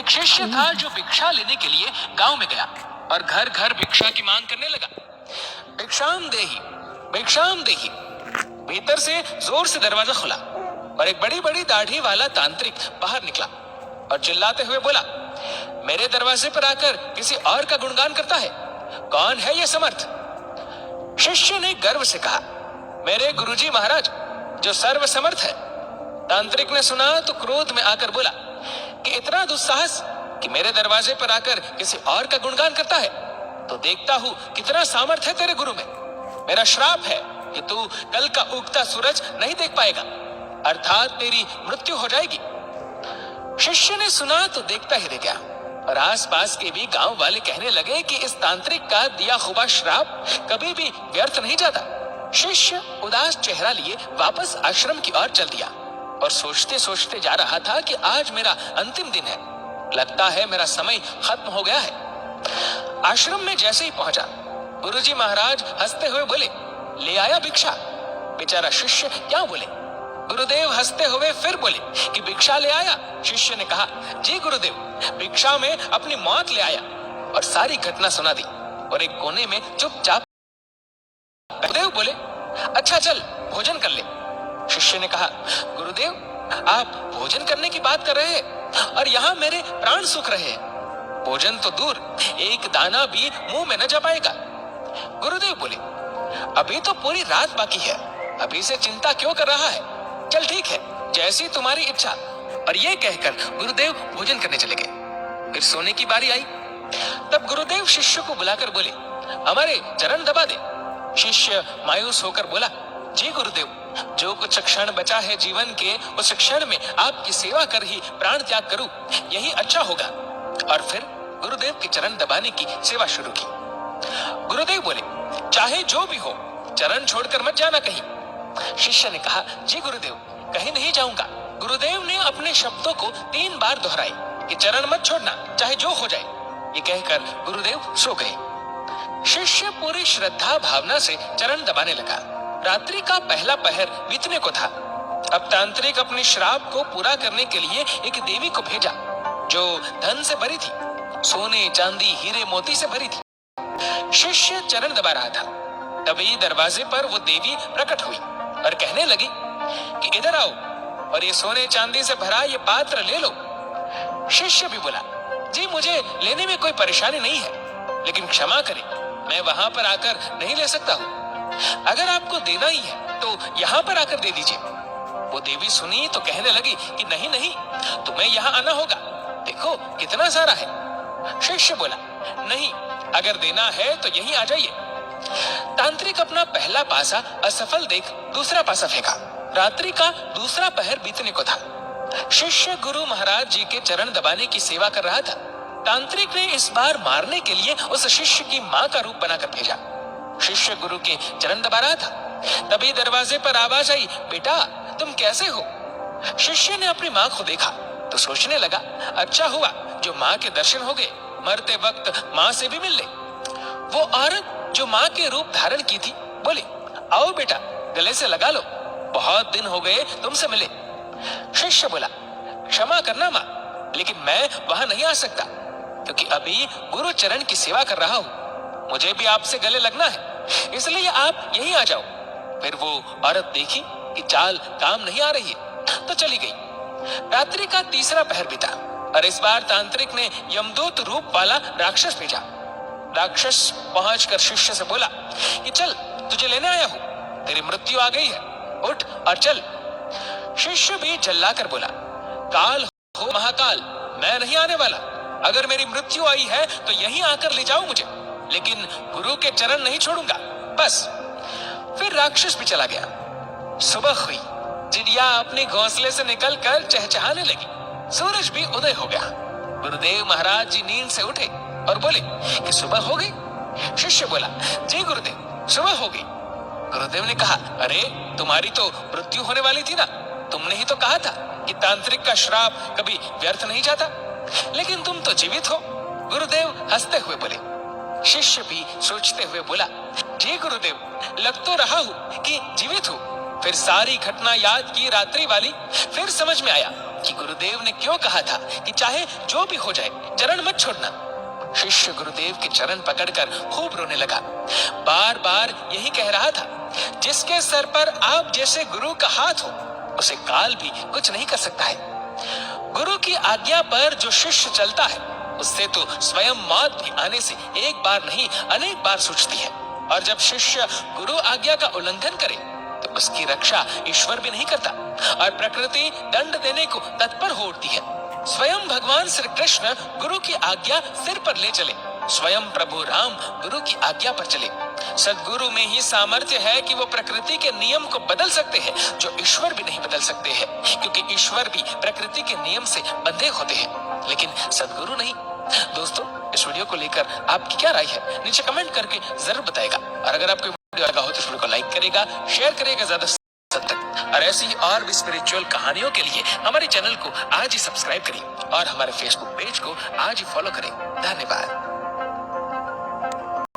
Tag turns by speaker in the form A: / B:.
A: एक शिष्य था जो भिक्षा लेने के लिए गांव में गया और घर घर भिक्षा की मांग करने लगा। भिक्षाम देही, भिक्षाम देही। भीतर से जोर से दरवाजा खुला और एक बड़ी बड़ी दाढ़ी वाला तांत्रिक बाहर निकला और चिल्लाते हुए बोला, मेरे दरवाजे पर आकर किसी और का गुणगान करता है, कौन है यह समर्थ? शिष्य ने गर्व से कहा, मेरे गुरुजी महाराज जो सर्व समर्थ है। तांत्रिक ने सुना तो क्रोध में आकर बोला कि इतना दुस्साहस कि मेरे दरवाजे पर आकर किसी और का गुणगान करता है, तो देखता हूं कितना सामर्थ्य है तेरे गुरु में। मेरा श्राप है कि तू कल का उगता सूरज नहीं देख पाएगा, अर्थात तेरी मृत्यु हो जाएगी। शिष्य ने सुना तो देखता ही रह गया और आसपास के भी गांव वाले कहने लगे कि इस तांत्रिक का दिया हुआ श्राप कभी भी व्यर्थ नहीं जाता। शिष्य उदास चेहरा लिए वापस आश्रम की ओर चल दिया और सोचते सोचते जा रहा था कि आज मेरा अंतिम दिन है, लगता है मेरा समय खत्म हो गया है। आश्रम में जैसे ही पहुंचा, गुरुजी महाराज हंसते हुए बोले, ले आया भिक्षा? बेचारा शिष्य क्या बोले। गुरुदेव हंसते हुए फिर बोले कि भिक्षा ले आया? शिष्य ने कहा, जी गुरुदेव, भिक्षा में अपनी मौत ले आया, और सारी घटना सुना दी और एक कोने में चुपचाप। गुरुदेव बोले, अच्छा चल भोजन कर ले। शिष्य ने कहा, गुरुदेव आप भोजन करने की बात कर रहे हैं और यहाँ मेरे प्राण सूख रहे हैं। भोजन तो दूर, एक दाना भी मुंह में न जा पाएगा। गुरुदेव बोले, अभी तो पूरी रात बाकी है, अभी से चिंता क्यों कर रहा है? चल ठीक है, जैसी तुम्हारी इच्छा। और ये कहकर गुरुदेव भोजन करने चले गए। फिर सोने की बारी आई, तब गुरुदेव शिष्य को बुलाकर बोले, हमारे चरण दबा दे। शिष्य मायूस होकर बोला, जी गुरुदेव, जो कुछ क्षण बचा है जीवन के, उस क्षण में आपकी सेवा कर ही प्राण त्याग करूं, यही अच्छा होगा। और फिर गुरुदेव के चरण दबाने की सेवा शुरू की। गुरुदेव बोले, चाहे जो भी हो, चरण छोड़कर मत जाना कहीं। शिष्य ने कहा, जी गुरुदेव, कहीं नहीं जाऊंगा। गुरुदेव ने अपने शब्दों को 3 बार दोहराए कि चरण मत छोड़ना, चाहे जो हो जाए। ये कहकर गुरुदेव सो गए। शिष्य पूरी श्रद्धा भावना से चरण दबाने लगा। रात्रि का पहला पहर बीतने को था। अब तांत्रिक अपने श्राप को पूरा करने के लिए एक देवी को भेजा जो धन से भरी थी, सोने चांदी हीरे मोती से भरी थी। शिष्य चरण दबा रहा था, तभी दरवाजे पर वो देवी प्रकट हुई और कहने लगी कि इधर आओ और ये सोने चांदी से भरा ये पात्र ले लो। शिष्य भी बोला, जी मुझे लेने में कोई परेशानी नहीं है, लेकिन क्षमा करें, मैं वहां पर आकर नहीं ले सकता हूँ। अगर आपको देना ही है तो यहाँ पर आकर दे दीजिए। वो देवी सुनी तो कहने लगी कि नहीं नहीं, तुम्हें यहाँ आना होगा, देखो कितना सारा है। शिष्य बोला, नहीं, अगर देना है तो यहीं आ जाइए। तांत्रिक अपना पहला पासा असफल देख दूसरा पासा फेंका। रात्रि का दूसरा पहर बीतने को था। शिष्य गुरु महाराज जी के चरण दबाने की सेवा कर रहा था। तांत्रिक ने इस बार मारने के लिए उस शिष्य की मां का रूप बनाकर भेजा। शिष्य गुरु के चरण दबा रहा था, तभी दरवाजे पर आवाज आई, बेटा तुम कैसे हो? शिष्य ने अपनी मां को देखा तो सोचने लगा, अच्छा हुआ जो मां के दर्शन हो गए, मरते वक्त मां से भी मिल ले। वो औरत जो मां के रूप धारण की थी बोली, आओ बेटा गले से लगा लो, बहुत दिन हो गए तुमसे मिले। शिष्य बोला, क्षमा करना मां, लेकिन मैं वहां नहीं आ सकता क्योंकि अभी गुरु चरण की सेवा कर रहा हूँ। मुझे भी आपसे गले लगना है, इसलिए आप यहीं आ जाओ। फिर वो औरत देखी कि चाल काम नहीं आ रही है तो चली गई। रात्रि का तीसरा पहर बीता और इस बार तांत्रिक ने यमदूत रूप वाला राक्षस भेजा। राक्षस पहुंचकर शिष्य से बोला कि चल तुझे लेने आया हूं, तेरी मृत्यु आ गई है, उठ और चल। शिष्य भी चिल्लाकर बोला, काल हो महाकाल, मैं नहीं आने वाला। अगर मेरी मृत्यु आई है तो यहीं आकर ले जाओ मुझे, लेकिन गुरु के चरण नहीं छोड़ूंगा, बस। फिर राक्षस भी चला गया। सुबह हुई, चिड़िया अपने घोंसले से निकलकर चहचहाने लगी, सूरज भी उदय हो गया। गुरुदेव महाराज जी नींद से उठे और बोले कि सुबह हो गई। शिष्य बोला, जी गुरुदेव सुबह हो गई। गुरुदेव ने कहा, अरे तुम्हारी तो मृत्यु होने वाली थी ना, तुमने ही तो कहा था कि तांत्रिक का श्राप कभी व्यर्थ नहीं जाता, लेकिन तुम तो जीवित हो। गुरुदेव हंसते हुए बोले। शिष्य भी सोचते हुए बोला, जी गुरुदेव, लग तो रहा हूँ कि जीवित हूँ। फिर सारी घटना याद की रात्रि वाली, फिर समझ में आया कि गुरुदेव ने क्यों कहा था कि चाहे जो भी हो जाए चरण मत छोड़ना। शिष्य गुरुदेव के चरण पकड़कर खूब रोने लगा। बार बार यही कह रहा था, जिसके सर पर आप जैसे गुरु का हाथ हो उसे काल भी कुछ नहीं कर सकता है। गुरु की आज्ञा पर जो शिष्य चलता है उससे तो स्वयं मौत भी आने से एक बार नहीं अनेक बार सूझती है। और जब शिष्य गुरु आज्ञा का उल्लंघन करे तो उसकी रक्षा ईश्वर भी नहीं करता और प्रकृति दंड देने को तत्पर हो उठती है। स्वयं भगवान श्री कृष्ण गुरु की आज्ञा सिर पर ले चले, स्वयं प्रभु राम गुरु की आज्ञा पर चले। सद्गुरु में ही सामर्थ्य है कि वो प्रकृति के नियम को बदल सकते हैं जो ईश्वर भी नहीं बदल सकते हैं, क्योंकि ईश्वर भी प्रकृति के नियम से बंधे होते हैं, लेकिन सद्गुरु नहीं। दोस्तों, इस वीडियो को लेकर आपकी क्या राय है नीचे कमेंट करके जरूर बताएगा। और अगर आपको वीडियो लगा हो तो इस वीडियो को लाइक करेगा, शेयर करेगा ज्यादा से तक। और ऐसी ही और भी स्पिरिचुअल कहानियों के लिए हमारे चैनल को आज ही सब्सक्राइब करिए और हमारे फेसबुक पेज को आज ही फॉलो करें। धन्यवाद।